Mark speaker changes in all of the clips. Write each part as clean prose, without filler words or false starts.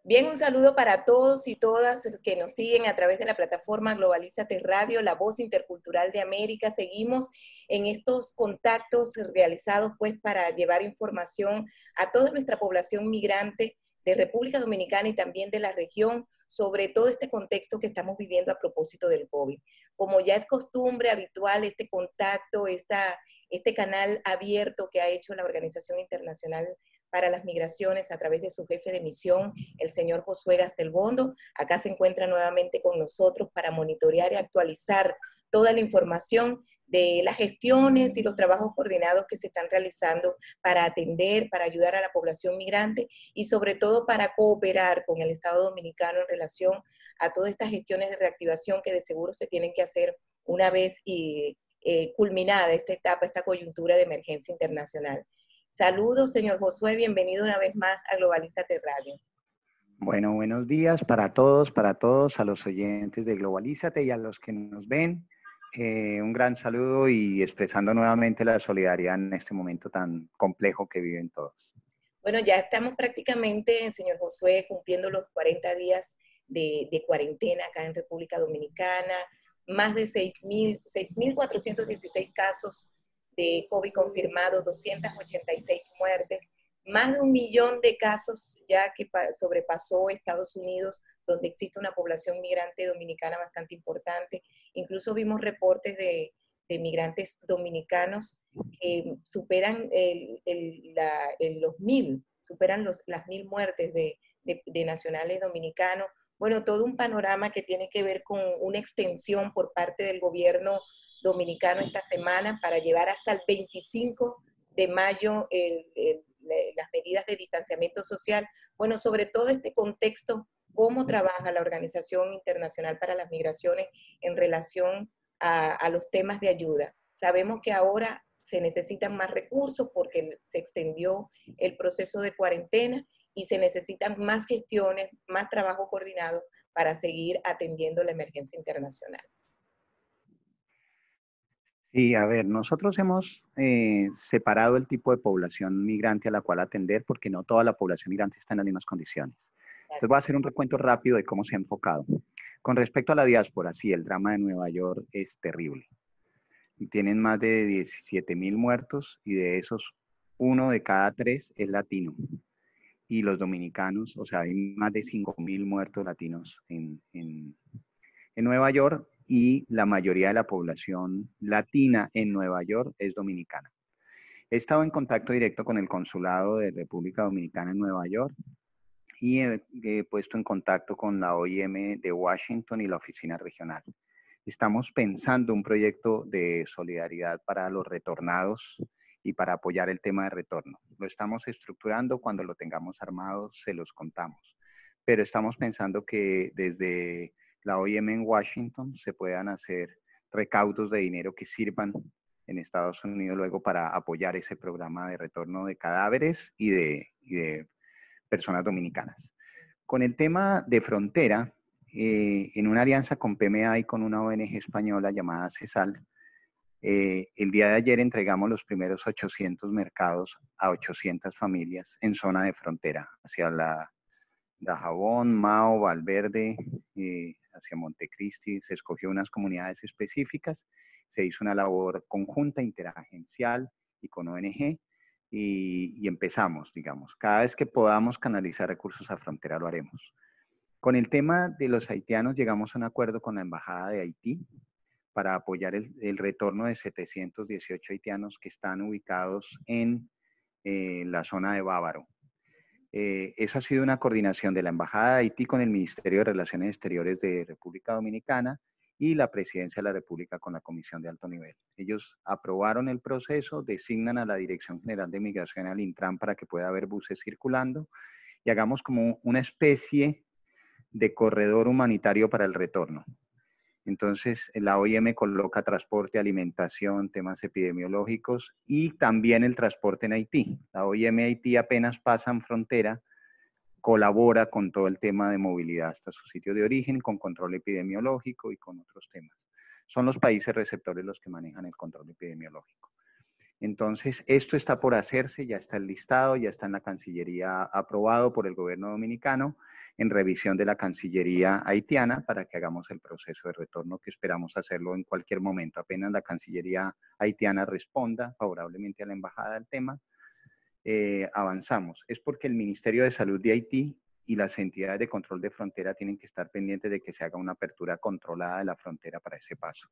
Speaker 1: Bien, un saludo para todos y todas que nos siguen a través de la plataforma Globalízate Radio, la voz intercultural de América. Seguimos en estos contactos realizados pues para llevar información a toda nuestra población migrante de República Dominicana y también de la región sobre todo este contexto que estamos viviendo a propósito del COVID. Como ya es costumbre habitual, este contacto, este canal abierto que ha hecho la Organización Internacional para las Migraciones a través de su jefe de misión, el señor Josué Gastelbondo. Acá se encuentra nuevamente con nosotros para monitorear y actualizar toda la información de las gestiones y los trabajos coordinados que se están realizando para atender, para ayudar a la población migrante y sobre todo para cooperar con el Estado Dominicano en relación a todas estas gestiones de reactivación que de seguro se tienen que hacer una vez culminada esta etapa, esta coyuntura de emergencia internacional. Saludos, señor Josué, bienvenido una vez más a Globalízate Radio.
Speaker 2: Bueno, buenos días para todos, a los oyentes de Globalízate y a los que nos ven. Un gran saludo y expresando nuevamente la solidaridad en este momento tan complejo que viven todos.
Speaker 1: Bueno, ya estamos prácticamente, señor Josué, cumpliendo los 40 días de cuarentena acá en República Dominicana, más de 6.416 casos de COVID confirmados, 286 muertes, más de 1 millón de casos ya que sobrepasó Estados Unidos, donde existe una población migrante dominicana bastante importante. Incluso vimos reportes de migrantes dominicanos que superan los 1.000, superan las 1.000 muertes de nacionales dominicanos. Bueno, todo un panorama que tiene que ver con una extensión por parte del gobierno dominicano esta semana para llevar hasta el 25 de mayo las medidas de distanciamiento social. Bueno, sobre todo este contexto, cómo trabaja la Organización Internacional para las Migraciones en relación a los temas de ayuda. Sabemos que ahora se necesitan más recursos porque se extendió el proceso de cuarentena y se necesitan más gestiones, más trabajo coordinado para seguir atendiendo la emergencia internacional.
Speaker 2: Sí, a ver, nosotros hemos separado el tipo de población migrante a la cual atender porque no toda la población migrante está en las mismas condiciones. Entonces voy a hacer un recuento rápido de cómo se ha enfocado. Con respecto a la diáspora, sí, el drama de Nueva York es terrible. Tienen más de 17.000 muertos y de esos, 1 de cada 3 es latino. Y los dominicanos, o sea, hay más de 5.000 muertos latinos en Nueva York y la mayoría de la población latina en Nueva York es dominicana. He estado en contacto directo con el Consulado de República Dominicana en Nueva York y he puesto en contacto con la OIM de Washington y la oficina regional. Estamos pensando un proyecto de solidaridad para los retornados y para apoyar el tema de retorno. Lo estamos estructurando, cuando lo tengamos armado se los contamos. Pero estamos pensando que desde la OIM en Washington se puedan hacer recaudos de dinero que sirvan en Estados Unidos luego para apoyar ese programa de retorno de cadáveres y de personas dominicanas. Con el tema de frontera, en una alianza con PMA y con una ONG española llamada CESAL, el día de ayer entregamos los primeros 800 mercados a 800 familias en zona de frontera, hacia Dajabón, Mao, Valverde, hacia Montecristi. Se escogió unas comunidades específicas, se hizo una labor conjunta, interagencial y con ONG, y empezamos, digamos. Cada vez que podamos canalizar recursos a frontera lo haremos. Con el tema de los haitianos llegamos a un acuerdo con la Embajada de Haití para apoyar el retorno de 718 haitianos que están ubicados en la zona de Bávaro. Eso ha sido una coordinación de la Embajada de Haití con el Ministerio de Relaciones Exteriores de República Dominicana y la Presidencia de la República con la Comisión de Alto Nivel. Ellos aprobaron el proceso, designan a la Dirección General de Migración, al Intran, para que pueda haber buses circulando y hagamos como una especie de corredor humanitario para el retorno. Entonces, la OIM coloca transporte, alimentación, temas epidemiológicos y también el transporte en Haití. La OIM Haití apenas pasan frontera, colabora con todo el tema de movilidad hasta su sitio de origen, con control epidemiológico y con otros temas. Son los países receptores los que manejan el control epidemiológico. Entonces, esto está por hacerse, ya está el listado, ya está en la Cancillería aprobado por el gobierno dominicano en revisión de la Cancillería haitiana para que hagamos el proceso de retorno, que esperamos hacerlo en cualquier momento. Apenas la Cancillería haitiana responda favorablemente a la embajada del tema, avanzamos. Es porque el Ministerio de Salud de Haití y las entidades de control de frontera tienen que estar pendientes de que se haga una apertura controlada de la frontera para ese paso.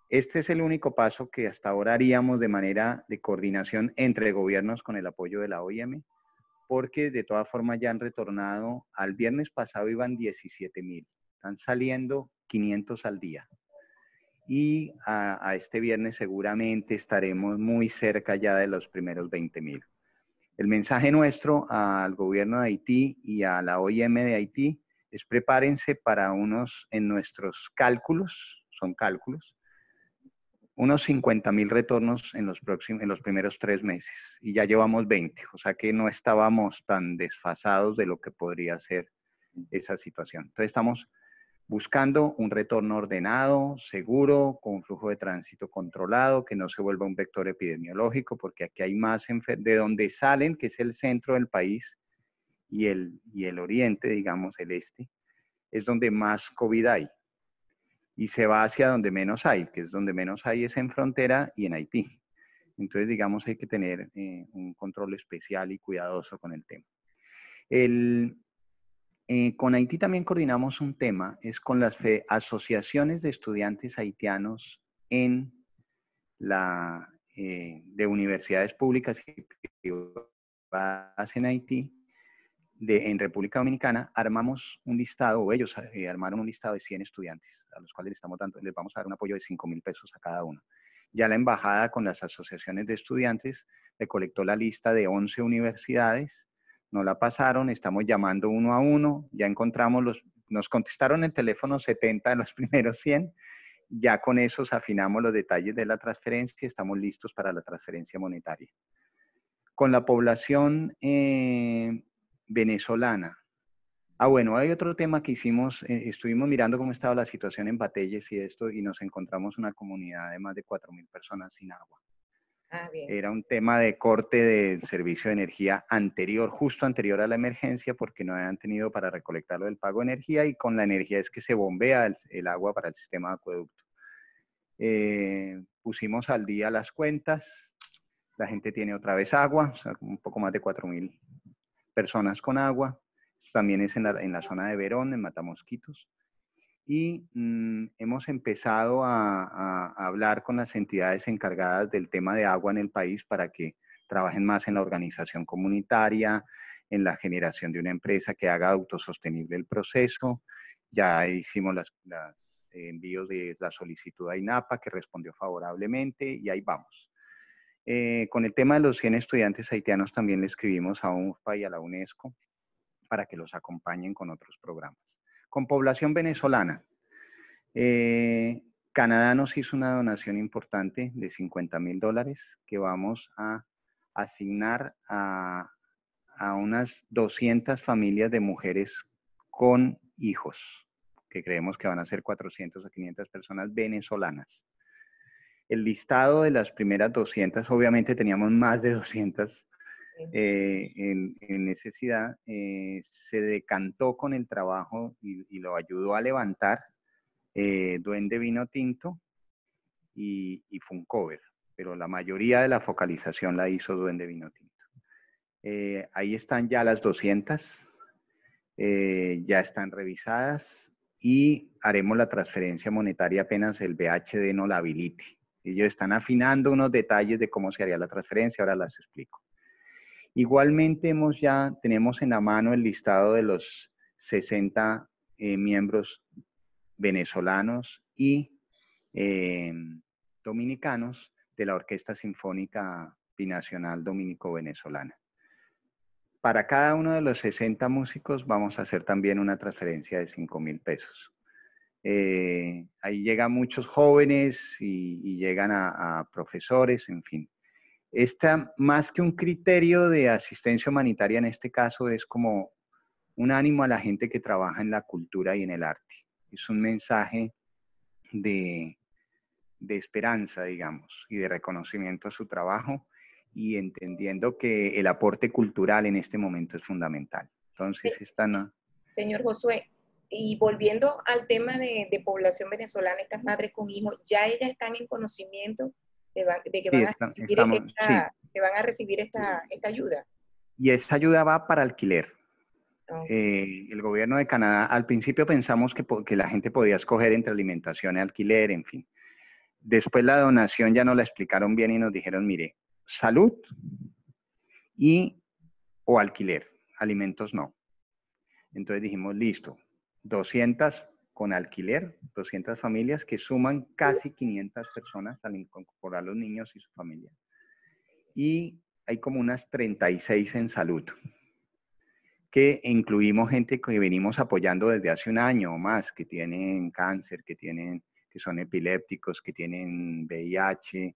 Speaker 2: Este es el único paso que hasta ahora haríamos de manera de coordinación entre gobiernos con el apoyo de la OIM, porque de todas formas ya han retornado. Al viernes pasado iban 17.000, están saliendo 500 al día. Y a este viernes seguramente estaremos muy cerca ya de los primeros 20.000. El mensaje nuestro al gobierno de Haití y a la OIM de Haití es: prepárense para unos, en nuestros cálculos, son cálculos, unos 50.000 retornos en los primeros 3 meses, y ya llevamos 20, o sea que no estábamos tan desfasados de lo que podría ser esa situación. Entonces estamos buscando un retorno ordenado, seguro, con un flujo de tránsito controlado, que no se vuelva un vector epidemiológico, porque aquí hay más de donde salen, que es el centro del país, y el oriente, digamos, el este, es donde más COVID hay. Y se va hacia donde menos hay, que es donde menos hay es en frontera y en Haití. Entonces, digamos, hay que tener un control especial y cuidadoso con el tema. Con Haití también coordinamos un tema, es con las asociaciones de estudiantes haitianos en de universidades públicas y privadas en Haití. En República Dominicana armamos un listado, o ellos armaron un listado de 100 estudiantes, a los cuales les vamos a dar un apoyo de 5.000 pesos a cada uno. Ya la embajada con las asociaciones de estudiantes recolectó la lista de 11 universidades, nos la pasaron, estamos llamando uno a uno, ya encontramos nos contestaron el teléfono 70 de los primeros 100, ya con esos afinamos los detalles de la transferencia y estamos listos para la transferencia monetaria. Con la población venezolana. Bueno, hay otro tema que hicimos, estuvimos mirando cómo estaba la situación en Batelles y esto, y nos encontramos una comunidad de más de 4.000 personas sin agua.
Speaker 1: Bien,
Speaker 2: Era
Speaker 1: sí.
Speaker 2: un tema de corte del servicio de energía anterior, justo anterior a la emergencia, porque no habían tenido para recolectarlo del pago de energía, y con la energía es que se bombea el agua para el sistema de acueducto. Pusimos al día las cuentas, la gente tiene otra vez agua, o sea, un poco más de 4.000 personas con agua. También es en la zona de Verón, en Matamosquitos. Y hemos empezado a hablar con las entidades encargadas del tema de agua en el país para que trabajen más en la organización comunitaria, en la generación de una empresa que haga autosostenible el proceso. Ya hicimos los envíos de la solicitud a INAPA, que respondió favorablemente, y ahí vamos. Con el tema de los 100 estudiantes haitianos también le escribimos a UNFPA y a la UNESCO para que los acompañen con otros programas. Con población venezolana, Canadá nos hizo una donación importante de $50.000 que vamos a asignar a unas 200 familias de mujeres con hijos, que creemos que van a ser 400 o 500 personas venezolanas. El listado de las primeras 200, obviamente teníamos más de 200 en necesidad, se decantó con el trabajo y lo ayudó a levantar Duende Vino Tinto y Funcover, pero la mayoría de la focalización la hizo Duende Vino Tinto. Ahí están ya las 200, ya están revisadas, y haremos la transferencia monetaria apenas el BHD no la habilite. Ellos están afinando unos detalles de cómo se haría la transferencia, ahora las explico. Igualmente tenemos en la mano el listado de los 60 miembros venezolanos y dominicanos de la Orquesta Sinfónica Binacional Dominico-Venezolana. Para cada uno de los 60 músicos vamos a hacer también una transferencia de 5.000 pesos. Ahí llegan muchos jóvenes y llegan a profesores, en fin. Esta, más que un criterio de asistencia humanitaria en este caso, es como un ánimo a la gente que trabaja en la cultura y en el arte. Es un mensaje de esperanza, digamos, y de reconocimiento a su trabajo, y entendiendo que el aporte cultural en este momento es fundamental. Entonces,
Speaker 1: Señor Josué, y volviendo al tema de población venezolana, estas madres con hijos, ¿ya ellas están en conocimiento de que
Speaker 2: Sí,
Speaker 1: van a recibir
Speaker 2: sí.
Speaker 1: esta ayuda?
Speaker 2: Y esa ayuda va para alquiler.
Speaker 1: Okay.
Speaker 2: El gobierno de Canadá, al principio pensamos que la gente podía escoger entre alimentación y alquiler, en fin. Después la donación ya nos la explicaron bien y nos dijeron, mire, salud y o alquiler, alimentos no. Entonces dijimos, listo, 200 con alquiler, 200 familias que suman casi 500 personas al incorporar los niños y su familia. Y hay como unas 36 en salud, que incluimos gente que venimos apoyando desde hace un año o más, que tienen cáncer, que son epilépticos, que tienen VIH,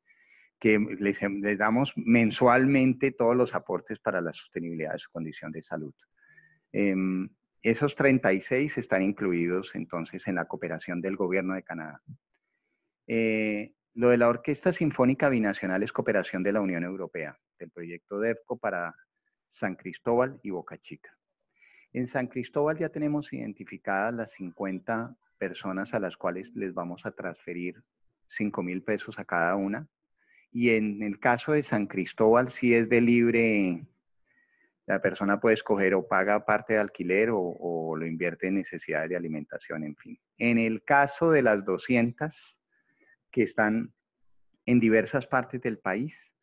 Speaker 2: que les damos mensualmente todos los aportes para la sostenibilidad de su condición de salud. Esos 36 están incluidos entonces en la cooperación del gobierno de Canadá. Lo de la Orquesta Sinfónica Binacional es cooperación de la Unión Europea, del proyecto DEFCO para San Cristóbal y Boca Chica. En San Cristóbal ya tenemos identificadas las 50 personas a las cuales les vamos a transferir 5,000 pesos a cada una. Y en el caso de San Cristóbal sí es de libre, la persona puede escoger o paga parte de alquiler o lo invierte en necesidades de alimentación, en fin. En el caso de las 200 que están en diversas partes del país,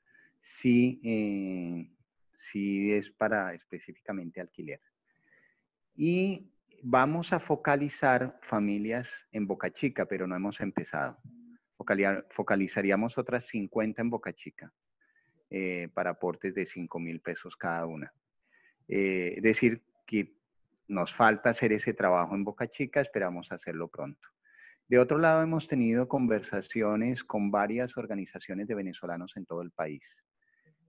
Speaker 2: sí, sí es para específicamente alquiler. Y vamos a focalizar familias en Boca Chica, pero no hemos empezado. Focalizaríamos otras 50 en Boca Chica para aportes de 5,000 pesos cada una. Es decir, que nos falta hacer ese trabajo en Boca Chica, esperamos hacerlo pronto. De otro lado, hemos tenido conversaciones con varias organizaciones de venezolanos en todo el país.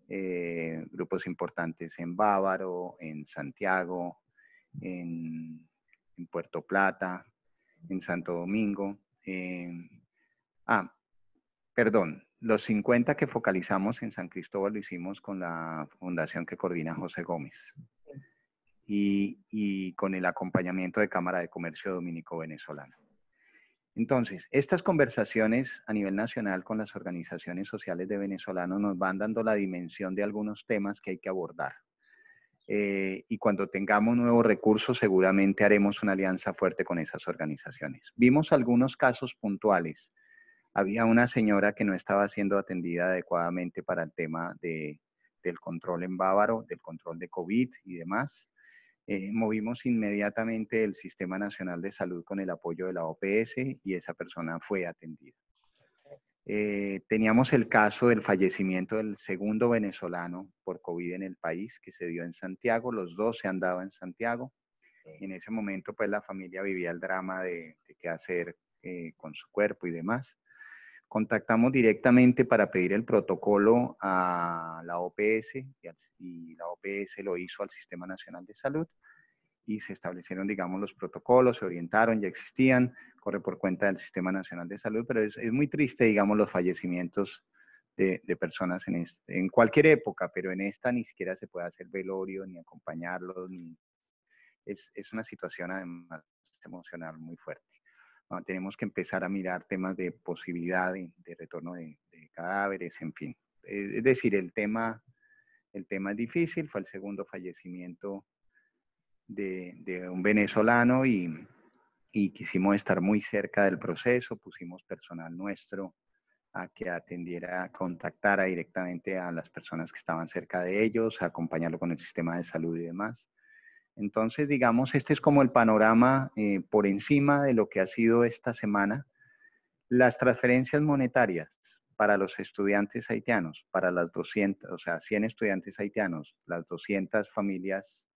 Speaker 2: Grupos importantes en Bávaro, en Santiago, en Puerto Plata, en Santo Domingo. Perdón, los 50 que focalizamos en San Cristóbal lo hicimos con la fundación que coordina José Gómez y con el acompañamiento de Cámara de Comercio Dominico-Venezolana. Entonces, estas conversaciones a nivel nacional con las organizaciones sociales de venezolanos nos van dando la dimensión de algunos temas que hay que abordar. Y cuando tengamos nuevos recursos, seguramente haremos una alianza fuerte con esas organizaciones. Vimos algunos casos puntuales. Había una señora que no estaba siendo atendida adecuadamente para el tema del control en Bávaro, del control de COVID y demás. Movimos inmediatamente el Sistema Nacional de Salud con el apoyo de la OPS y esa persona fue atendida. Teníamos el caso del fallecimiento del segundo venezolano por COVID en el país, que se dio en Santiago. Los dos se han dado en Santiago. Y en ese momento, pues, la familia vivía el drama de qué hacer con su cuerpo y demás. Contactamos directamente para pedir el protocolo a la OPS y la OPS lo hizo al Sistema Nacional de Salud y se establecieron, digamos, los protocolos, se orientaron, ya existían, corre por cuenta del Sistema Nacional de Salud, pero es muy triste, digamos, los fallecimientos de personas en cualquier época, pero en esta ni siquiera se puede hacer velorio, ni acompañarlos, es una situación además emocional muy fuerte. Bueno, tenemos que empezar a mirar temas de posibilidad de retorno de cadáveres, en fin. Es decir, el tema es difícil, fue el segundo fallecimiento de un venezolano y quisimos estar muy cerca del proceso, pusimos personal nuestro a que atendiera, contactara directamente a las personas que estaban cerca de ellos, a acompañarlo con el sistema de salud y demás. Entonces, digamos, este es como el panorama por encima de lo que ha sido esta semana. Las transferencias monetarias para los estudiantes haitianos, para las 200, o sea, 100 estudiantes haitianos, las 200 familias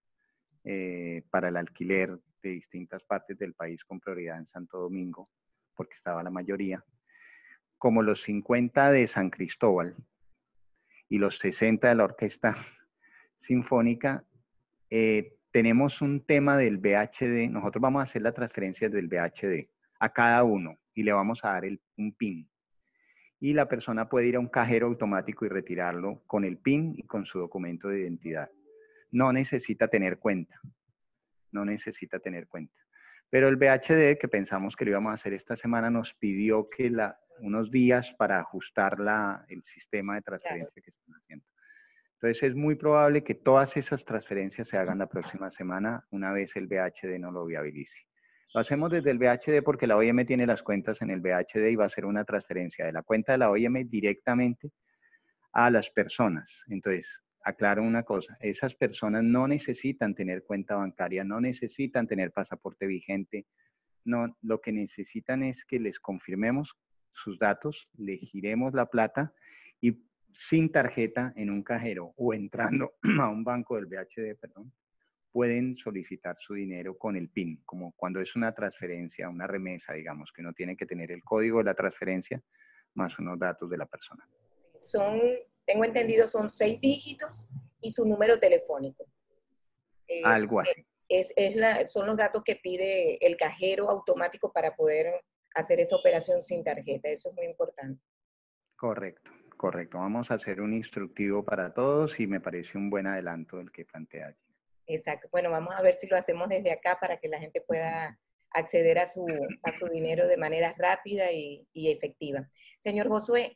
Speaker 2: para el alquiler de distintas partes del país con prioridad en Santo Domingo, porque estaba la mayoría, como los 50 de San Cristóbal y los 60 de la Orquesta Sinfónica, tenemos un tema del VHD. Nosotros vamos a hacer la transferencia del VHD a cada uno y le vamos a dar un PIN. Y la persona puede ir a un cajero automático y retirarlo con el PIN y con su documento de identidad. No necesita tener cuenta. no necesita tener cuenta. Pero el VHD, que pensamos que lo íbamos a hacer esta semana, nos pidió que unos días para ajustar el sistema de transferencia que están haciendo. Entonces es muy probable que todas esas transferencias se hagan la próxima semana una vez el VHD no lo viabilice. Lo hacemos desde el VHD porque la OIM tiene las cuentas en el VHD y va a ser una transferencia de la cuenta de la OIM directamente a las personas. Entonces, aclaro una cosa, esas personas no necesitan tener cuenta bancaria, no necesitan tener pasaporte vigente, no, lo que necesitan es que les confirmemos sus datos, les giremos la plata y sin tarjeta en un cajero o entrando a un banco del VHD, perdón, pueden solicitar su dinero con el PIN, como cuando es una transferencia, una remesa, digamos, que uno tiene que tener el código de la transferencia más unos datos de la persona.
Speaker 1: Tengo entendido, son 6 dígitos y su número telefónico.
Speaker 2: Algo así.
Speaker 1: Son los datos que pide el cajero automático para poder hacer esa operación sin tarjeta. Eso es muy importante.
Speaker 2: Correcto, correcto. Vamos a hacer un instructivo para todos y me parece un buen adelanto el que plantea allí.
Speaker 1: Exacto. Bueno, vamos a ver si lo hacemos desde acá para que la gente pueda acceder a su dinero de manera rápida y efectiva. Señor Josué,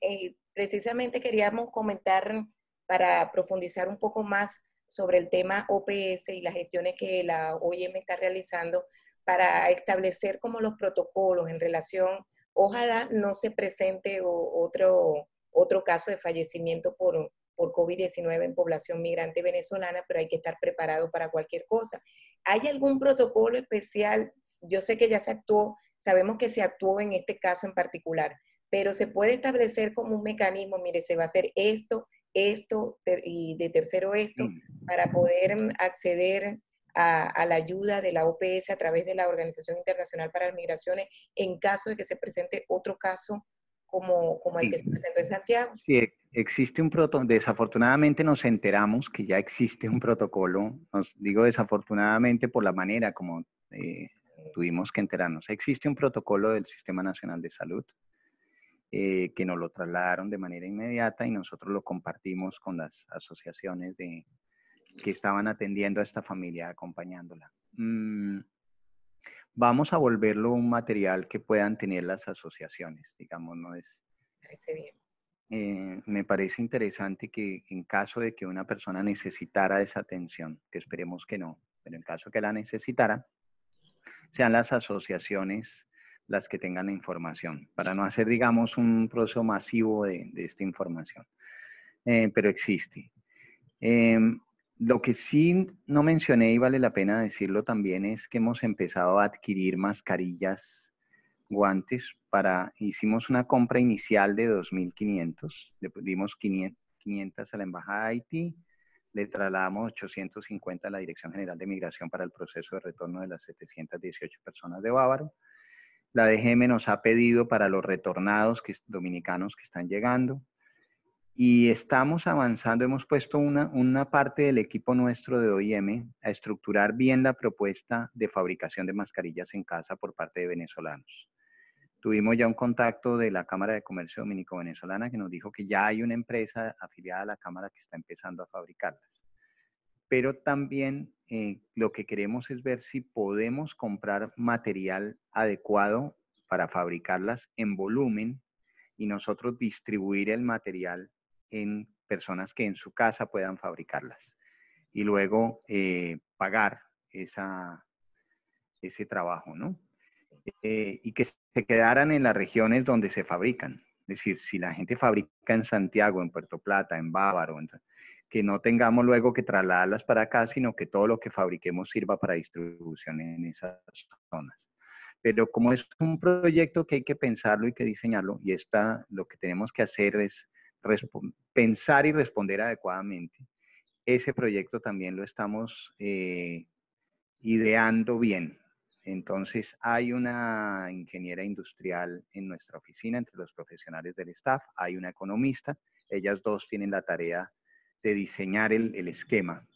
Speaker 1: precisamente queríamos comentar para profundizar un poco más sobre el tema OPS y las gestiones que la OIM está realizando para establecer como los protocolos en relación, ojalá no se presente otro caso de fallecimiento por COVID-19 en población migrante venezolana, pero hay que estar preparado para cualquier cosa. ¿Hay algún protocolo especial? Yo sé que ya se actuó, sabemos que se actuó en este caso en particular, pero se puede establecer como un mecanismo, mire, se va a hacer esto y de tercero esto, para poder acceder a la ayuda de la OPS a través de la Organización Internacional para las Migraciones en caso de que se presente otro caso como el que se presentó en Santiago.
Speaker 2: Sí, existe un protocolo. Desafortunadamente nos enteramos que ya existe un protocolo. Digo desafortunadamente por la manera como tuvimos que enterarnos. Existe un protocolo del Sistema Nacional de Salud que nos lo trasladaron de manera inmediata y nosotros lo compartimos con las asociaciones que estaban atendiendo a esta familia, acompañándola. Vamos a volverlo un material que puedan tener las asociaciones, digamos, no es...
Speaker 1: Parece bien.
Speaker 2: Me parece interesante que en caso de que una persona necesitara esa atención, que esperemos que no, pero en caso que la necesitara, sean las asociaciones las que tengan la información, para no hacer, digamos, un proceso masivo de esta información. Pero existe. Lo que sí no mencioné y vale la pena decirlo también es que hemos empezado a adquirir mascarillas, guantes, hicimos una compra inicial de 2.500, le dimos 500 a la Embajada de Haití, le trasladamos 850 a la Dirección General de Migración para el proceso de retorno de las 718 personas de Bávaro. La DGM nos ha pedido para los retornados dominicanos que están llegando. Y estamos avanzando, hemos puesto una parte del equipo nuestro de OIM a estructurar bien la propuesta de fabricación de mascarillas en casa por parte de venezolanos. Tuvimos ya un contacto de la Cámara de Comercio Dominico-Venezolana que nos dijo que ya hay una empresa afiliada a la Cámara que está empezando a fabricarlas. Pero también lo que queremos es ver si podemos comprar material adecuado para fabricarlas en volumen y nosotros distribuir el material en personas que en su casa puedan fabricarlas y luego pagar ese trabajo, ¿no? Y que se quedaran en las regiones donde se fabrican. Es decir, si la gente fabrica en Santiago, en Puerto Plata, en Bávaro, que no tengamos luego que trasladarlas para acá, sino que todo lo que fabriquemos sirva para distribución en esas zonas. Pero como es un proyecto que hay que pensarlo y que diseñarlo, y lo que tenemos que hacer es pensar y responder adecuadamente, ese proyecto también lo estamos ideando bien. Entonces, hay una ingeniera industrial en nuestra oficina, entre los profesionales del staff, hay una economista, ellas dos tienen la tarea de diseñar el esquema,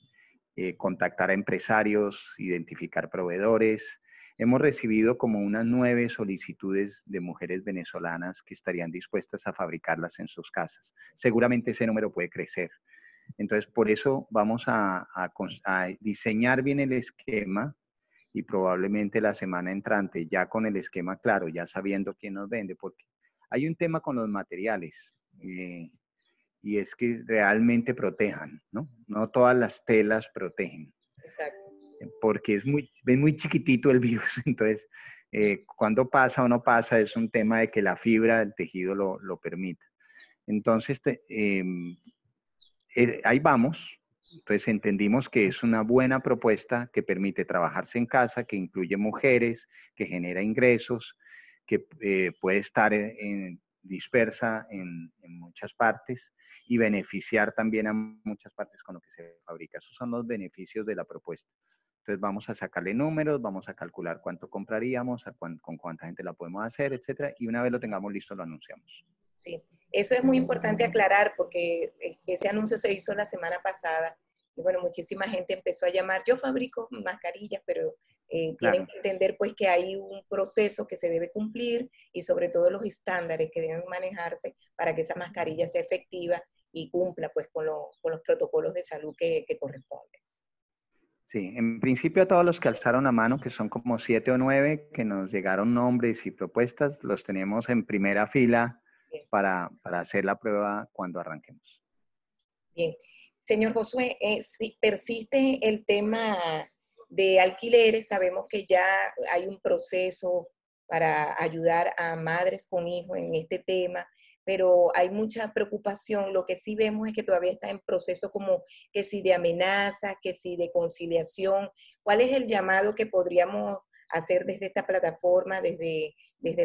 Speaker 2: contactar a empresarios, identificar proveedores. Hemos recibido como unas 9 solicitudes de mujeres venezolanas que estarían dispuestas a fabricarlas en sus casas. Seguramente ese número puede crecer. Entonces, por eso vamos a diseñar bien el esquema y probablemente la semana entrante ya con el esquema claro, ya sabiendo quién nos vende, porque hay un tema con los materiales y es que realmente protejan, ¿no? No todas las telas protegen.
Speaker 1: Exacto.
Speaker 2: Porque es muy chiquitito el virus, entonces cuando pasa o no pasa es un tema de que la fibra del tejido lo permita. Entonces, ahí vamos. Entonces entendimos que es una buena propuesta que permite trabajarse en casa, que incluye mujeres, que genera ingresos, que puede estar dispersa en muchas partes y beneficiar también a muchas partes con lo que se fabrica. Esos son los beneficios de la propuesta. Entonces vamos a sacarle números, vamos a calcular cuánto compraríamos, con cuánta gente la podemos hacer, etcétera, y una vez lo tengamos listo lo anunciamos.
Speaker 1: Sí, eso es muy importante aclarar porque ese anuncio se hizo la semana pasada y bueno, muchísima gente empezó a llamar, yo fabrico mascarillas, pero tienen
Speaker 2: Claro.
Speaker 1: que entender pues que hay un proceso que se debe cumplir y sobre todo los estándares que deben manejarse para que esa mascarilla sea efectiva y cumpla pues con los protocolos de salud que corresponden.
Speaker 2: Sí, en principio a todos los que alzaron la mano, que son como 7 o 9, que nos llegaron nombres y propuestas, los tenemos en primera fila
Speaker 1: Bien.
Speaker 2: para hacer la prueba cuando arranquemos.
Speaker 1: Bien. Señor Josué, si persiste el tema de alquileres, sabemos que ya hay un proceso para ayudar a madres con hijos en este tema, pero hay mucha preocupación. Lo que sí vemos es que todavía está en proceso como que si de amenaza, que si de conciliación. ¿Cuál es el llamado que podríamos hacer desde esta plataforma, desde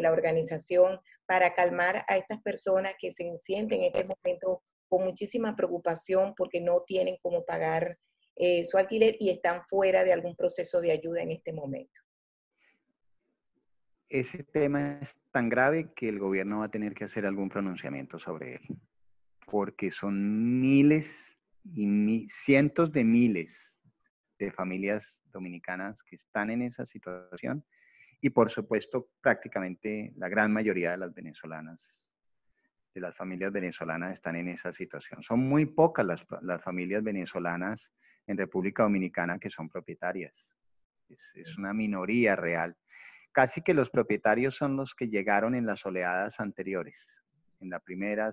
Speaker 1: la organización, para calmar a estas personas que se sienten en este momento con muchísima preocupación porque no tienen cómo pagar su alquiler y están fuera de algún proceso de ayuda en este momento?
Speaker 2: Ese tema es tan grave que el gobierno va a tener que hacer algún pronunciamiento sobre él, porque son miles y cientos de miles de familias dominicanas que están en esa situación y por supuesto prácticamente la gran mayoría de las venezolanas, de las familias venezolanas están en esa situación. Son muy pocas las familias venezolanas en República Dominicana que son propietarias. Es una minoría real. Casi que los propietarios son los que llegaron en las oleadas anteriores, en la primera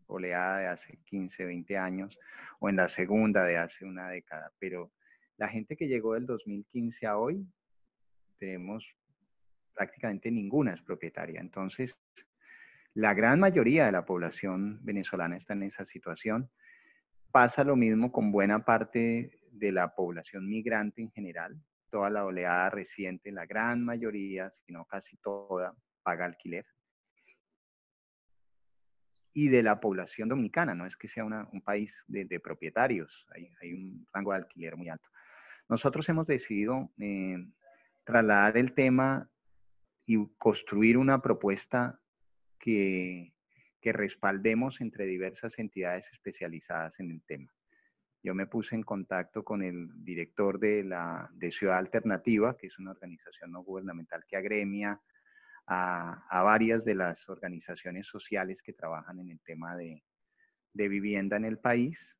Speaker 2: oleada de hace 15, 20 años o en la segunda de hace una década. Pero la gente que llegó del 2015 a hoy, tenemos prácticamente ninguna es propietaria. Entonces, la gran mayoría de la población venezolana está en esa situación. Pasa lo mismo con buena parte de la población migrante en general. Toda la oleada reciente, la gran mayoría, si no casi toda, paga alquiler. Y de la población dominicana, no es que sea un país de propietarios, hay un rango de alquiler muy alto. Nosotros hemos decidido trasladar el tema y construir una propuesta que respaldemos entre diversas entidades especializadas en el tema. Yo me puse en contacto con el director de Ciudad Alternativa, que es una organización no gubernamental que agremia a varias de las organizaciones sociales que trabajan en el tema de vivienda en el país.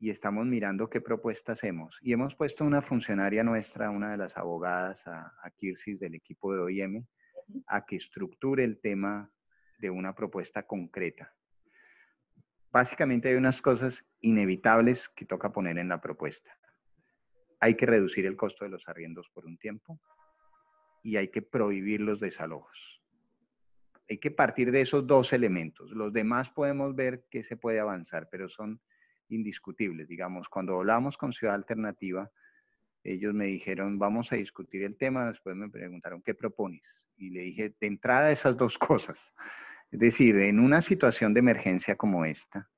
Speaker 2: Y estamos mirando qué propuesta hacemos. Y hemos puesto una funcionaria nuestra, una de las abogadas, a Kirsis del equipo de OIM, a que estructure el tema de una propuesta concreta. Básicamente hay unas cosas inevitables que toca poner en la propuesta. Hay que reducir el costo de los arriendos por un tiempo y hay que prohibir los desalojos. Hay que partir de esos dos elementos. Los demás podemos ver que se puede avanzar, pero son indiscutibles. Digamos, cuando hablamos con Ciudad Alternativa, ellos me dijeron, vamos a discutir el tema. Después me preguntaron, ¿qué propones? Y le dije, de entrada, esas dos cosas. Es decir, en una situación de emergencia como esta,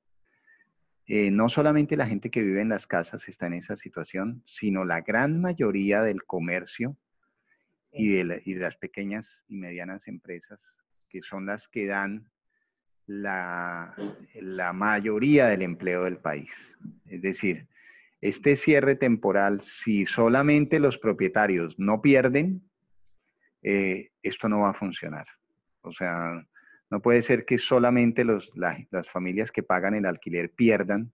Speaker 2: no solamente la gente que vive en las casas está en esa situación, sino la gran mayoría del comercio y de las pequeñas y medianas empresas, que son las que dan la mayoría del empleo del país. Es decir, este cierre temporal, si solamente los propietarios no pierden, esto no va a funcionar. O sea, no puede ser que solamente las familias que pagan el alquiler pierdan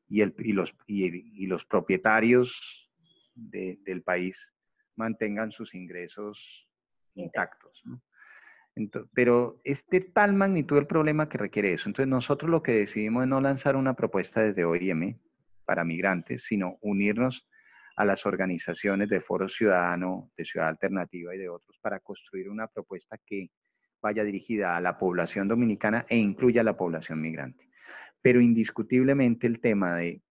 Speaker 2: y los propietarios del país mantengan sus ingresos intactos, ¿no? Pero es de tal magnitud el problema que requiere eso. Entonces nosotros lo que decidimos es no lanzar una propuesta desde OIM para migrantes, sino unirnos a las organizaciones de Foro Ciudadano, de Ciudad Alternativa y de otros para construir una propuesta que vaya dirigida a la población dominicana e incluya a la población migrante. Pero indiscutiblemente el tema de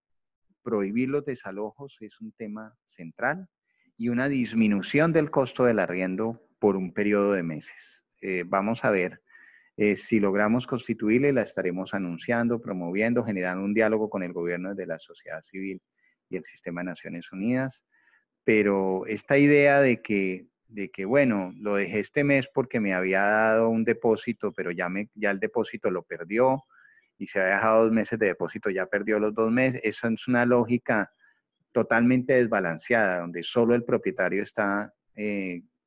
Speaker 2: prohibir los desalojos es un tema central y una disminución del costo del arriendo por un periodo de meses. Vamos a ver si logramos constituirla, la estaremos anunciando, promoviendo, generando un diálogo con el gobierno de la sociedad civil y el sistema de Naciones Unidas. Pero esta idea de que bueno, lo dejé este mes porque me había dado un depósito, pero ya el depósito lo perdió, y se había dejado 2 meses de depósito, ya perdió los 2 meses. Eso es una lógica totalmente desbalanceada, donde solo el propietario está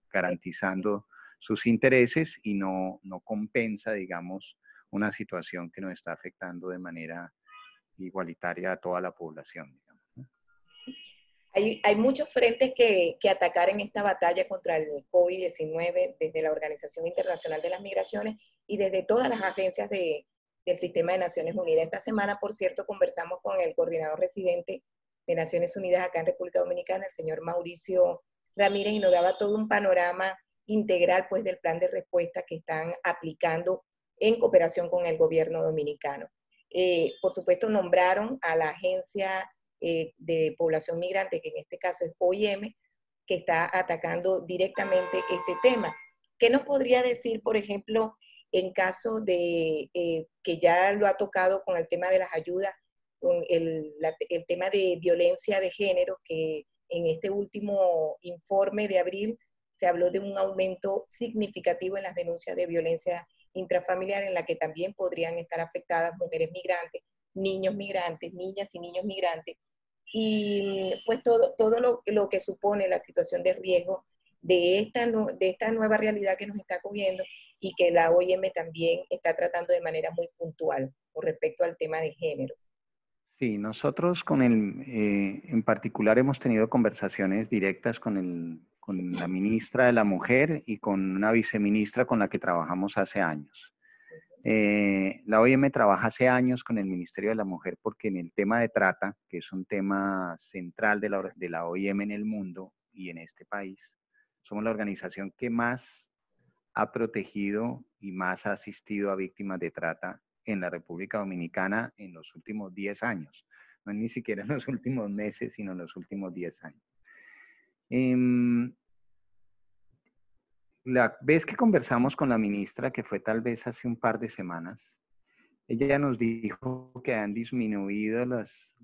Speaker 2: garantizando sus intereses y no compensa, digamos, una situación que nos está afectando de manera igualitaria a toda la población, digamos, ¿no?
Speaker 1: Hay muchos frentes que atacar en esta batalla contra el COVID-19 desde la Organización Internacional de las Migraciones y desde todas las agencias del sistema de Naciones Unidas. Esta semana, por cierto, conversamos con el coordinador residente de Naciones Unidas acá en República Dominicana, el señor Mauricio Ramírez, y nos daba todo un panorama integral pues del plan de respuesta que están aplicando en cooperación con el gobierno dominicano. Por supuesto, nombraron a la agencia de población migrante, que en este caso es OIM, que está atacando directamente este tema. ¿Qué nos podría decir, por ejemplo, en caso de que ya lo ha tocado con el tema de las ayudas, con el tema de violencia de género, que en este último informe de abril se habló de un aumento significativo en las denuncias de violencia intrafamiliar, en la que también podrían estar afectadas mujeres migrantes, niños migrantes, niñas y niños migrantes, y pues todo lo que supone la situación de riesgo de esta nueva realidad que nos está cogiendo y que la OIM también está tratando de manera muy puntual con respecto al tema de género.
Speaker 2: Sí, nosotros en particular hemos tenido conversaciones directas con la ministra de la Mujer y con una viceministra con la que trabajamos hace años. La OIM trabaja hace años con el Ministerio de la Mujer porque en el tema de trata, que es un tema central de la OIM en el mundo y en este país, somos la organización que más ha protegido y más ha asistido a víctimas de trata en la República Dominicana en los últimos 10 años. No es ni siquiera en los últimos meses, sino en los últimos 10 años. La vez que conversamos con la ministra, que fue tal vez hace un par de semanas, ella nos dijo que han disminuido las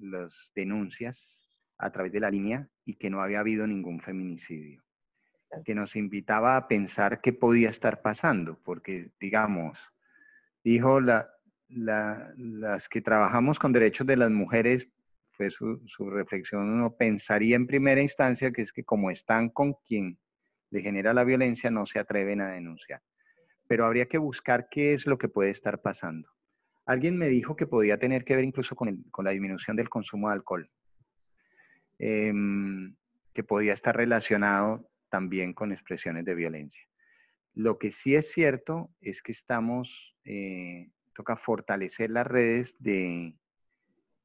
Speaker 2: denuncias a través de la línea y que no había habido ningún feminicidio. Que nos invitaba a pensar qué podía estar pasando, porque, digamos, dijo las que trabajamos con derechos de las mujeres, fue su reflexión, uno pensaría en primera instancia que es que como están con quien le genera la violencia, no se atreven a denunciar. Pero habría que buscar qué es lo que puede estar pasando. Alguien me dijo que podía tener que ver incluso con la disminución del consumo de alcohol, que podía estar relacionado también con expresiones de violencia. Lo que sí es cierto es que toca fortalecer las redes de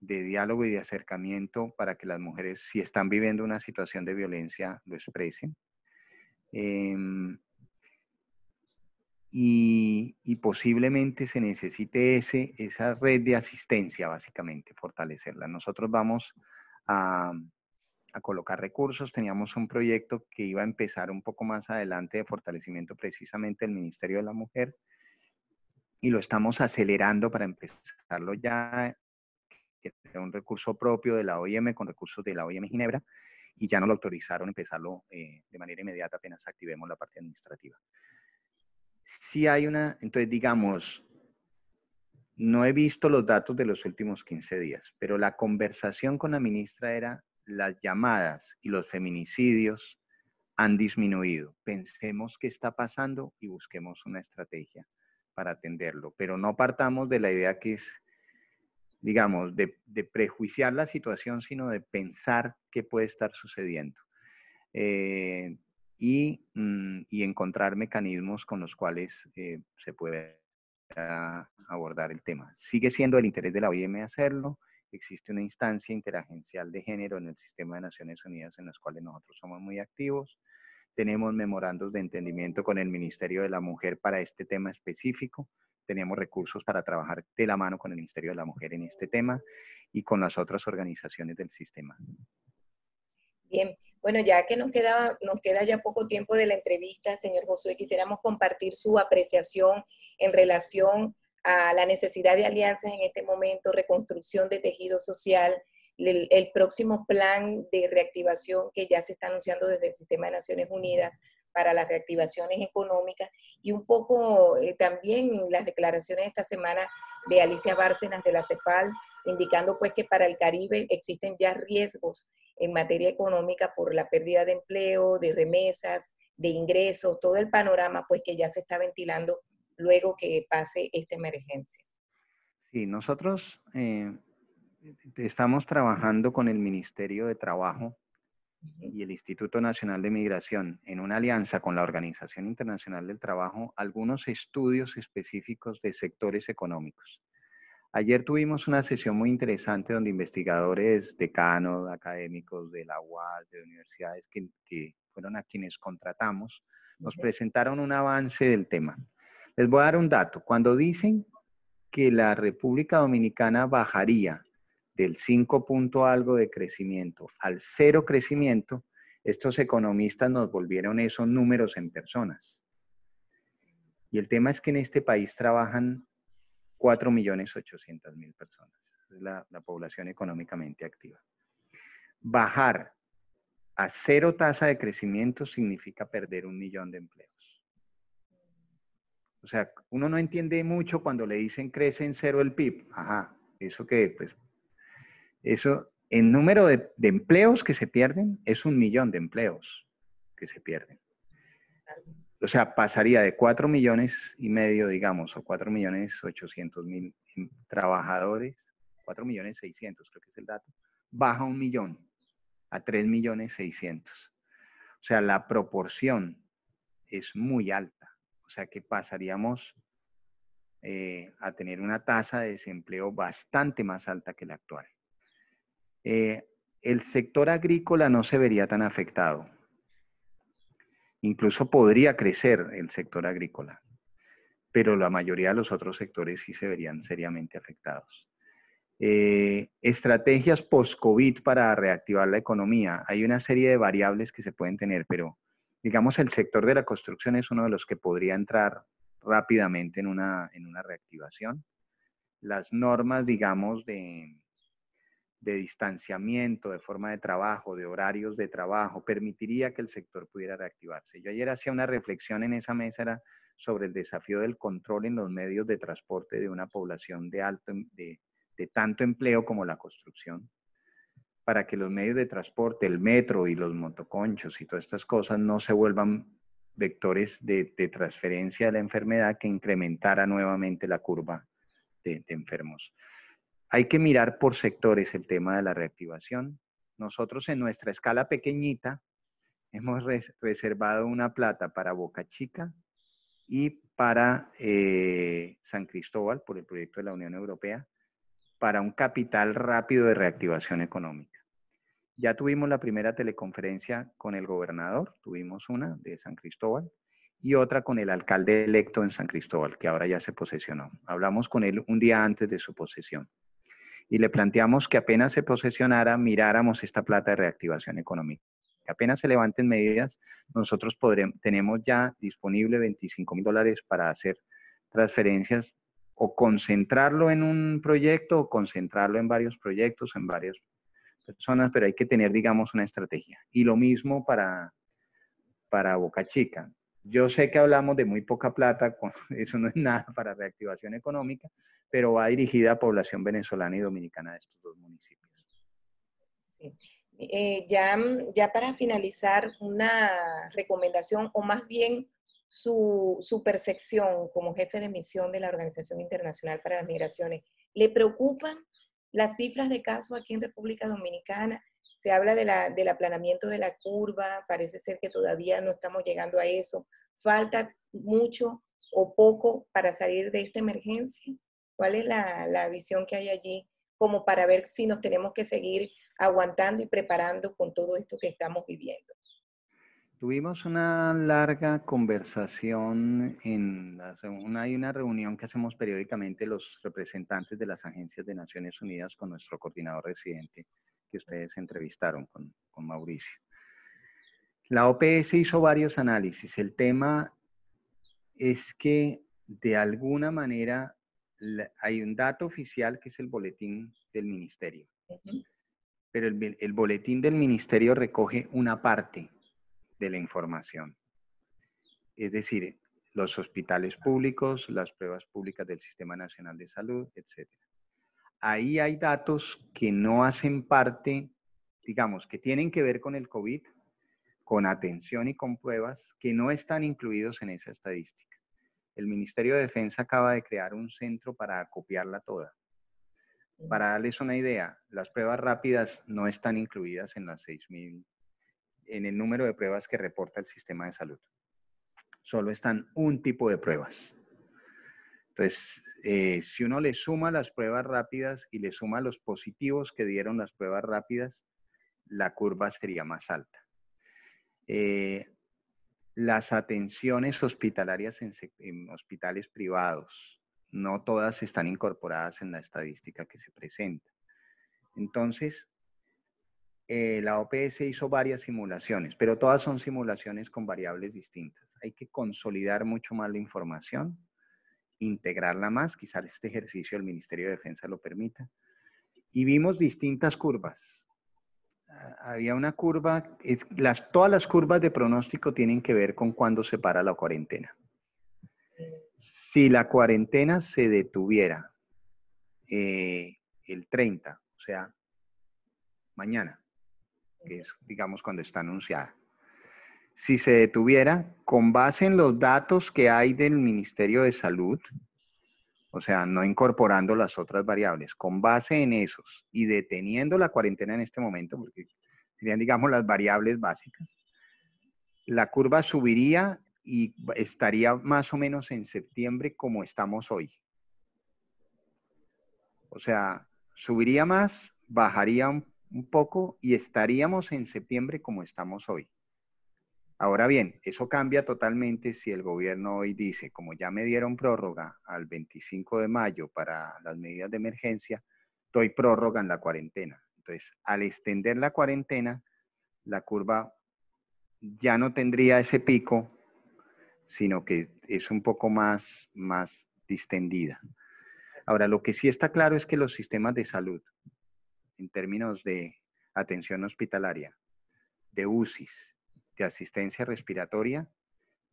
Speaker 2: diálogo y de acercamiento para que las mujeres, si están viviendo una situación de violencia, lo expresen. Y posiblemente se necesite esa red de asistencia, básicamente, fortalecerla. Nosotros vamos a colocar recursos. Teníamos un proyecto que iba a empezar un poco más adelante de fortalecimiento precisamente del Ministerio de la Mujer y lo estamos acelerando para empezarlo ya, que es un recurso propio de la OIM con recursos de la OIM Ginebra, y ya nos lo autorizaron a empezarlo de manera inmediata apenas activemos la parte administrativa. Sí hay entonces digamos, no he visto los datos de los últimos 15 días, pero la conversación con la ministra era las llamadas y los feminicidios han disminuido. Pensemos qué está pasando y busquemos una estrategia para atenderlo, pero no partamos de la idea que es, digamos, de prejuiciar la situación, sino de pensar qué puede estar sucediendo. y encontrar mecanismos con los cuales se pueda abordar el tema. Sigue siendo el interés de la OIM hacerlo. Existe una instancia interagencial de género en el sistema de Naciones Unidas en las cuales nosotros somos muy activos. Tenemos memorandos de entendimiento con el Ministerio de la Mujer para este tema específico. Tenemos recursos para trabajar de la mano con el Ministerio de la Mujer en este tema y con las otras organizaciones del sistema.
Speaker 1: Bien, bueno, ya que nos queda ya poco tiempo de la entrevista, señor Josué, quisiéramos compartir su apreciación en relación a la necesidad de alianzas en este momento, reconstrucción de tejido social, el próximo plan de reactivación que ya se está anunciando desde el Sistema de Naciones Unidas para las reactivaciones económicas y un poco también las declaraciones esta semana de Alicia Bárcenas de la CEPAL, indicando pues que para el Caribe existen ya riesgos en materia económica por la pérdida de empleo, de remesas, de ingresos, todo el panorama pues que ya se está ventilando luego que pase esta emergencia.
Speaker 2: Sí, nosotros estamos trabajando con el Ministerio de Trabajo y el Instituto Nacional de Migración en una alianza con la Organización Internacional del Trabajo, algunos estudios específicos de sectores económicos. Ayer tuvimos una sesión muy interesante donde investigadores, decanos, académicos de la UAS, de universidades que fueron a quienes contratamos, nos presentaron un avance del tema. Les voy a dar un dato. Cuando dicen que la República Dominicana bajaría del 5 punto algo de crecimiento al 0 crecimiento, estos economistas nos volvieron esos números en personas. Y el tema es que en este país trabajan 4.800.000 personas. Es la población económicamente activa. Bajar a 0 tasa de crecimiento significa perder 1 millón de empleos. O sea, uno no entiende mucho cuando le dicen crece en 0 el PIB. Ajá, eso que, pues, eso, en número de empleos que se pierden, es 1 millón de empleos que se pierden. O sea, pasaría de 4.500.000, digamos, o 4.800.000 trabajadores, 4.600.000, creo que es el dato, baja 1 millón a 3.600.000. O sea, la proporción es muy alta. O sea, que pasaríamos a tener una tasa de desempleo bastante más alta que la actual. El sector agrícola no se vería tan afectado. Incluso podría crecer el sector agrícola, pero la mayoría de los otros sectores sí se verían seriamente afectados. Estrategias post-COVID para reactivar la economía. Hay una serie de variables que se pueden tener, pero digamos el sector de la construcción es uno de los que podría entrar rápidamente en una reactivación. Las normas, digamos, de distanciamiento, de forma de trabajo, de horarios de trabajo, permitiría que el sector pudiera reactivarse. Yo ayer hacía una reflexión en esa mesa era sobre el desafío del control en los medios de transporte de una población de tanto empleo como la construcción, para que los medios de transporte, el metro y los motoconchos y todas estas cosas no se vuelvan vectores de transferencia de la enfermedad que incrementara nuevamente la curva de enfermos. Hay que mirar por sectores el tema de la reactivación. Nosotros en nuestra escala pequeñita hemos reservado una plata para Boca Chica y para San Cristóbal por el proyecto de la Unión Europea para un capital rápido de reactivación económica. Ya tuvimos la primera teleconferencia con el gobernador, tuvimos una de San Cristóbal y otra con el alcalde electo en San Cristóbal, que ahora ya se posesionó. Hablamos con él un día antes de su posesión. Y le planteamos que apenas se posesionara, miráramos esta plata de reactivación económica. Que apenas se levanten medidas, nosotros tenemos ya disponible $25.000 para hacer transferencias o concentrarlo en un proyecto o concentrarlo en varios proyectos, en varias personas, pero hay que tener, digamos, una estrategia. Y lo mismo para Boca Chica. Yo sé que hablamos de muy poca plata, eso no es nada para reactivación económica, pero va dirigida a población venezolana y dominicana de estos dos municipios.
Speaker 1: Sí. Ya para finalizar, una recomendación o más bien su percepción como jefe de misión de la Organización Internacional para las Migraciones. ¿Le preocupan las cifras de casos aquí en República Dominicana? Se habla del aplanamiento de la curva, parece ser que todavía no estamos llegando a eso. ¿Falta mucho o poco para salir de esta emergencia? ¿Cuál es la visión que hay allí como para ver si nos tenemos que seguir aguantando y preparando con todo esto que estamos viviendo?
Speaker 2: Tuvimos una larga conversación hay una reunión que hacemos periódicamente los representantes de las agencias de Naciones Unidas con nuestro coordinador residente que ustedes entrevistaron con Mauricio. La OPS hizo varios análisis. El tema es que de alguna manera hay un dato oficial que es el boletín del ministerio, pero el boletín del ministerio recoge una parte de la información. Es decir, los hospitales públicos, las pruebas públicas del Sistema Nacional de Salud, etc. Ahí hay datos que no hacen parte, digamos, que tienen que ver con el COVID, con atención y con pruebas, que no están incluidos en esa estadística. El Ministerio de Defensa acaba de crear un centro para acopiarla toda. Para darles una idea, las pruebas rápidas no están incluidas en las 6.000, en el número de pruebas que reporta el sistema de salud. Solo están un tipo de pruebas. Entonces, si uno le suma las pruebas rápidas y le suma los positivos que dieron las pruebas rápidas, la curva sería más alta. Las atenciones hospitalarias en hospitales privados, no todas están incorporadas en la estadística que se presenta. Entonces, la OPS hizo varias simulaciones, pero todas son simulaciones con variables distintas. Hay que consolidar mucho más la información, integrarla más, quizás este ejercicio del Ministerio de Defensa lo permita. Y vimos distintas curvas. Había una curva, todas las curvas de pronóstico tienen que ver con cuándo se para la cuarentena. Si la cuarentena se detuviera el 30, o sea, mañana, que es, digamos, cuando está anunciada. Si se detuviera, con base en los datos que hay del Ministerio de Salud, o sea, no incorporando las otras variables, con base en esos y deteniendo la cuarentena en este momento, porque serían, digamos, las variables básicas, la curva subiría y estaría más o menos en septiembre como estamos hoy. O sea, subiría más, bajaría un poco y estaríamos en septiembre como estamos hoy. Ahora bien, eso cambia totalmente si el gobierno hoy dice, como ya me dieron prórroga al 25 de mayo para las medidas de emergencia, doy prórroga en la cuarentena. Entonces, al extender la cuarentena, la curva ya no tendría ese pico, sino que es un poco más distendida. Ahora, lo que sí está claro es que los sistemas de salud, en términos de atención hospitalaria, de UCIs, de asistencia respiratoria,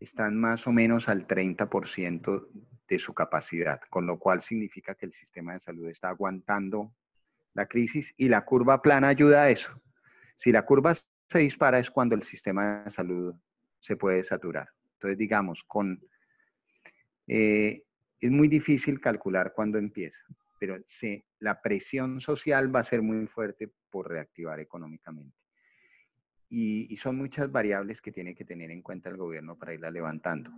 Speaker 2: están más o menos al 30% de su capacidad, con lo cual significa que el sistema de salud está aguantando la crisis y la curva plana ayuda a eso. Si la curva se dispara es cuando el sistema de salud se puede saturar. Entonces, digamos, es muy difícil calcular cuándo empieza, pero la presión social va a ser muy fuerte por reactivar económicamente. Y son muchas variables que tiene que tener en cuenta el gobierno para irla levantando.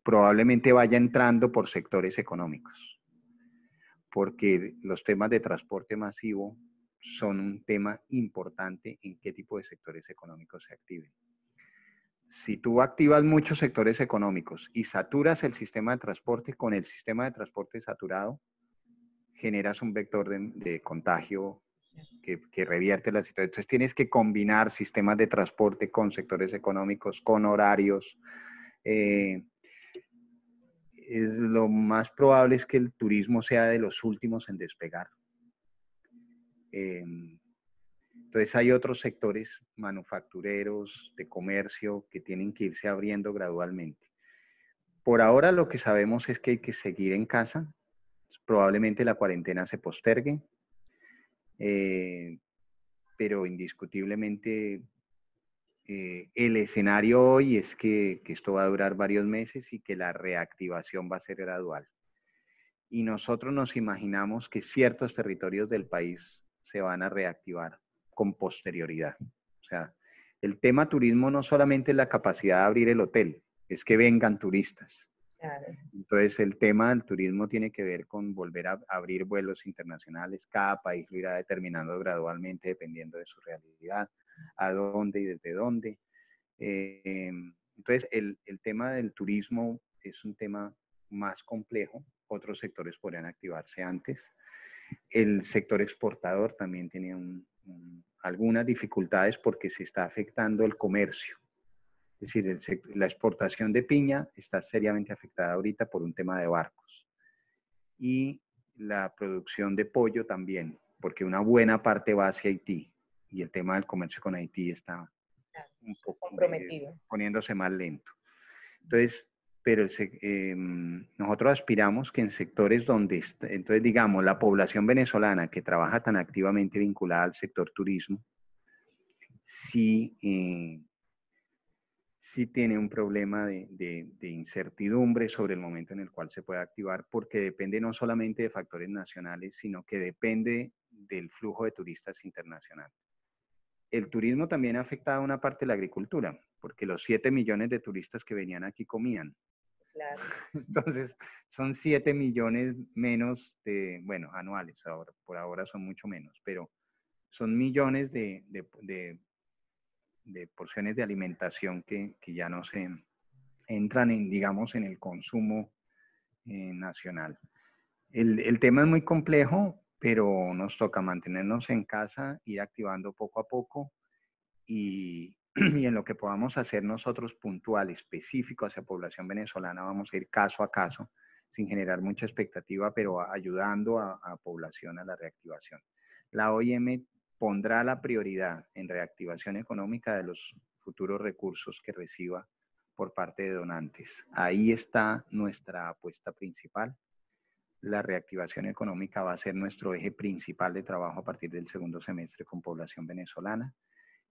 Speaker 2: Probablemente vaya entrando por sectores económicos, porque los temas de transporte masivo son un tema importante en qué tipo de sectores económicos se activen. Si tú activas muchos sectores económicos y saturas el sistema de transporte, con el sistema de transporte saturado, generas un vector de contagio que revierte la situación. Entonces tienes que combinar sistemas de transporte con sectores económicos, con horarios. Lo más probable es que el turismo sea de los últimos en despegar. Entonces hay otros sectores manufactureros, de comercio, que tienen que irse abriendo gradualmente. Por ahora lo que sabemos es que hay que seguir en casa. Probablemente la cuarentena se postergue, pero indiscutiblemente el escenario hoy es que esto va a durar varios meses y que la reactivación va a ser gradual. Y nosotros nos imaginamos que ciertos territorios del país se van a reactivar con posterioridad. O sea, el tema turismo no solamente es la capacidad de abrir el hotel, es que vengan turistas.
Speaker 1: Claro.
Speaker 2: Entonces, el tema del turismo tiene que ver con volver a abrir vuelos internacionales. Cada país lo irá determinando gradualmente dependiendo de su realidad, a dónde y desde dónde. Entonces, el tema del turismo es un tema más complejo. Otros sectores podrían activarse antes. El sector exportador también tiene algunas dificultades porque se está afectando el comercio. Es decir, la exportación de piña está seriamente afectada ahorita por un tema de barcos. Y la producción de pollo también, porque una buena parte va hacia Haití. Y el tema del comercio con Haití está un poco
Speaker 1: comprometido,
Speaker 2: poniéndose más lento. Entonces, pero nosotros aspiramos que en sectores donde, entonces digamos, la población venezolana que trabaja tan activamente vinculada al sector turismo, sí tiene un problema de incertidumbre sobre el momento en el cual se puede activar, porque depende no solamente de factores nacionales, sino que depende del flujo de turistas internacionales. El turismo también ha afectado a una parte de la agricultura, porque los 7 millones de turistas que venían aquí comían.
Speaker 1: claro.
Speaker 2: Entonces, son 7 millones menos bueno, anuales, ahora, por ahora son mucho menos, pero son millones de porciones de alimentación que ya no se entran en, digamos, en el consumo nacional. El tema es muy complejo, pero nos toca mantenernos en casa, ir activando poco a poco y en lo que podamos hacer nosotros puntual, específico hacia población venezolana, vamos a ir caso a caso, sin generar mucha expectativa, pero ayudando a población a la reactivación. La OIM pondrá la prioridad en reactivación económica de los futuros recursos que reciba por parte de donantes. Ahí está nuestra apuesta principal. La reactivación económica va a ser nuestro eje principal de trabajo a partir del segundo semestre con población venezolana.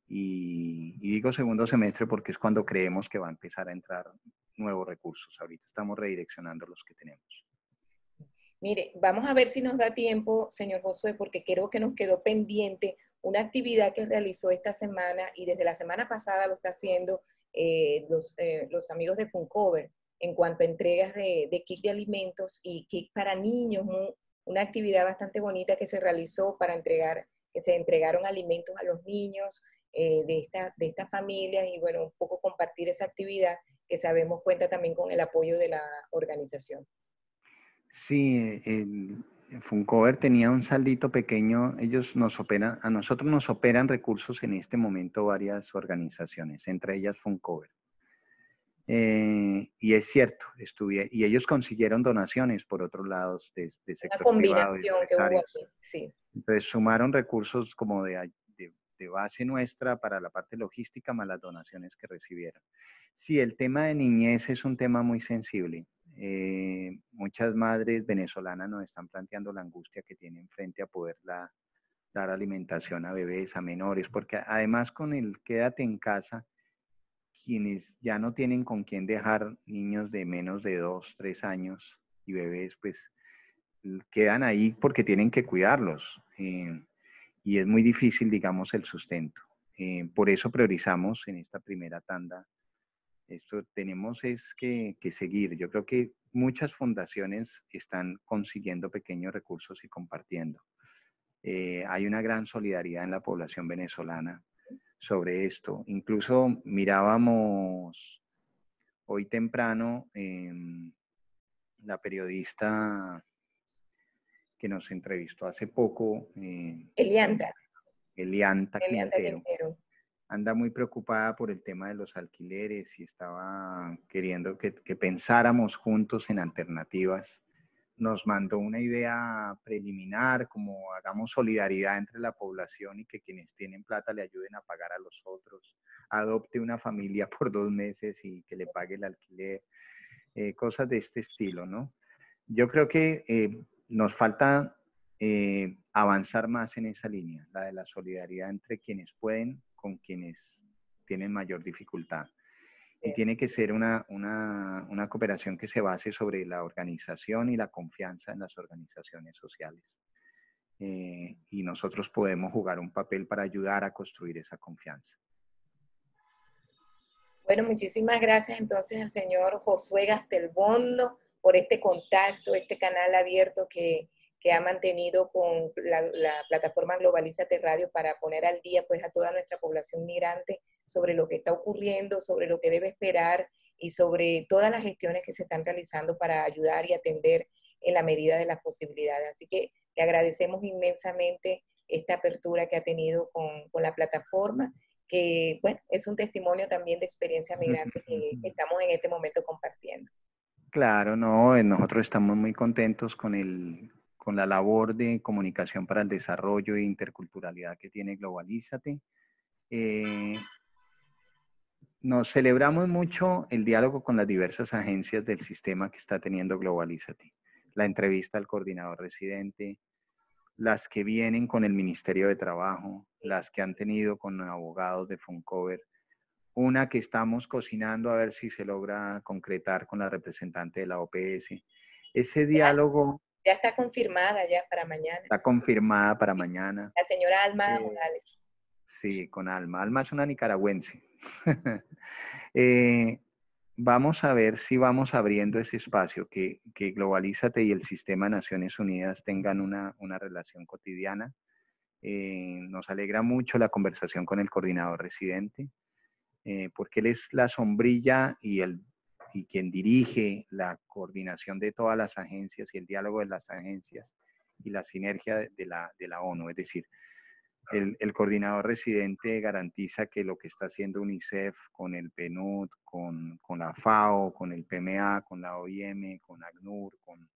Speaker 2: Y digo segundo semestre porque es cuando creemos que va a empezar a entrar nuevos recursos. Ahorita estamos redireccionando los que tenemos.
Speaker 1: Mire, vamos a ver si nos da tiempo, señor Josué, porque creo que nos quedó pendiente una actividad que realizó esta semana y desde la semana pasada lo está haciendo los amigos de Funcover en cuanto a entregas de kit de alimentos y kit para niños, una actividad bastante bonita que se realizó para entregar, que se entregaron alimentos a los niños de estas familias y bueno, un poco compartir esa actividad que sabemos cuenta también con el apoyo de la organización.
Speaker 2: Sí, Funcover tenía un saldito pequeño. Ellos nos operan, a nosotros nos operan recursos en este momento varias organizaciones, entre ellas Funcover. Y es cierto, y ellos consiguieron donaciones por otros lados de
Speaker 1: Una
Speaker 2: sector privado y
Speaker 1: combinación que hubo
Speaker 2: empresarios.
Speaker 1: aquí, sí.
Speaker 2: Entonces sumaron recursos como de base nuestra para la parte logística más las donaciones que recibieron. Sí, el tema de niñez es un tema muy sensible. Muchas madres venezolanas nos están planteando la angustia que tienen frente a poder dar alimentación a bebés, a menores, porque además con el quédate en casa, quienes ya no tienen con quién dejar niños de menos de 2, 3 años y bebés, pues quedan ahí porque tienen que cuidarlos. Y es muy difícil, digamos, el sustento. Por eso priorizamos en esta primera tanda. Esto tenemos es que seguir. Yo creo que muchas fundaciones están consiguiendo pequeños recursos y compartiendo. Hay una gran solidaridad en la población venezolana sobre esto. Incluso mirábamos hoy temprano la periodista que nos entrevistó hace poco,
Speaker 1: Elianta,
Speaker 2: Elianta
Speaker 1: Elianta
Speaker 2: Quintero,
Speaker 1: Quintero.
Speaker 2: anda muy preocupada por el tema de los alquileres y estaba queriendo que pensáramos juntos en alternativas. Nos mandó una idea preliminar, como hagamos solidaridad entre la población y que quienes tienen plata le ayuden a pagar a los otros. Adopte una familia por 2 meses y que le pague el alquiler. Cosas de este estilo, ¿no? Yo creo que nos falta avanzar más en esa línea, la de la solidaridad entre quienes pueden con quienes tienen mayor dificultad. Y tiene que ser una cooperación que se base sobre la organización y la confianza en las organizaciones sociales. y nosotros podemos jugar un papel para ayudar a construir esa confianza.
Speaker 1: Bueno, muchísimas gracias entonces al señor Josué Gastelbondo por este contacto, este canal abierto que ha mantenido con la plataforma Globalízate Radio para poner al día pues a toda nuestra población migrante sobre lo que está ocurriendo, sobre lo que debe esperar y sobre todas las gestiones que se están realizando para ayudar y atender en la medida de las posibilidades. Así que le agradecemos inmensamente esta apertura que ha tenido con la plataforma, que bueno, es un testimonio también de experiencia migrante que estamos en este momento compartiendo.
Speaker 2: Claro, no, nosotros estamos muy contentos con la labor de comunicación para el desarrollo e interculturalidad que tiene Globalízate. Nos celebramos mucho el diálogo con las diversas agencias del sistema que está teniendo Globalízate. La entrevista al coordinador residente, las que vienen con el Ministerio de Trabajo, las que han tenido con abogados de Funcover, una que estamos cocinando a ver si se logra concretar con la representante de la OPS. Ese diálogo
Speaker 1: ya está confirmada ya para mañana.
Speaker 2: Está confirmada para mañana.
Speaker 1: La señora Alma Morales.
Speaker 2: Sí, con Alma. Alma es una nicaragüense. Vamos a ver si vamos abriendo ese espacio, que Globalízate y el Sistema de Naciones Unidas tengan una relación cotidiana. Nos alegra mucho la conversación con el coordinador residente, porque él es la sombrilla y quien dirige la coordinación de todas las agencias y el diálogo de las agencias y la sinergia de la ONU. Es decir, el coordinador residente garantiza que lo que está haciendo UNICEF con el PNUD, con la FAO, con el PMA, con la OIM, con ACNUR, con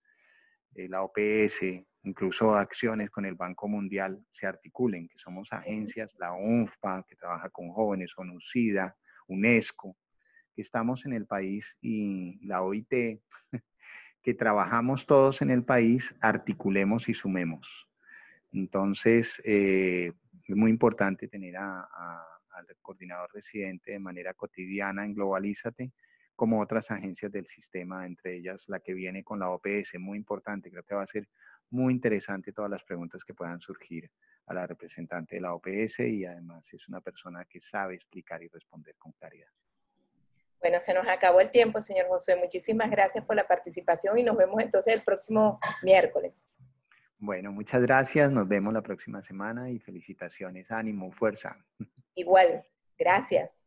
Speaker 2: la OPS, incluso acciones con el Banco Mundial, se articulen, que somos agencias, la UNFPA, que trabaja con jóvenes, ONUCIDA, UNESCO, que estamos en el país, y la OIT, que trabajamos todos en el país, articulemos y sumemos. Entonces, es muy importante tener al coordinador residente de manera cotidiana en Globalízate, como otras agencias del sistema, entre ellas la que viene con la OPS, muy importante. Creo que va a ser muy interesante todas las preguntas que puedan surgir a la representante de la OPS, y además es una persona que sabe explicar y responder con claridad.
Speaker 1: Bueno, se nos acabó el tiempo, señor Josué. Muchísimas gracias por la participación y nos vemos entonces el próximo miércoles.
Speaker 2: Bueno, muchas gracias. Nos vemos la próxima semana y felicitaciones. Ánimo, fuerza.
Speaker 1: Igual, gracias.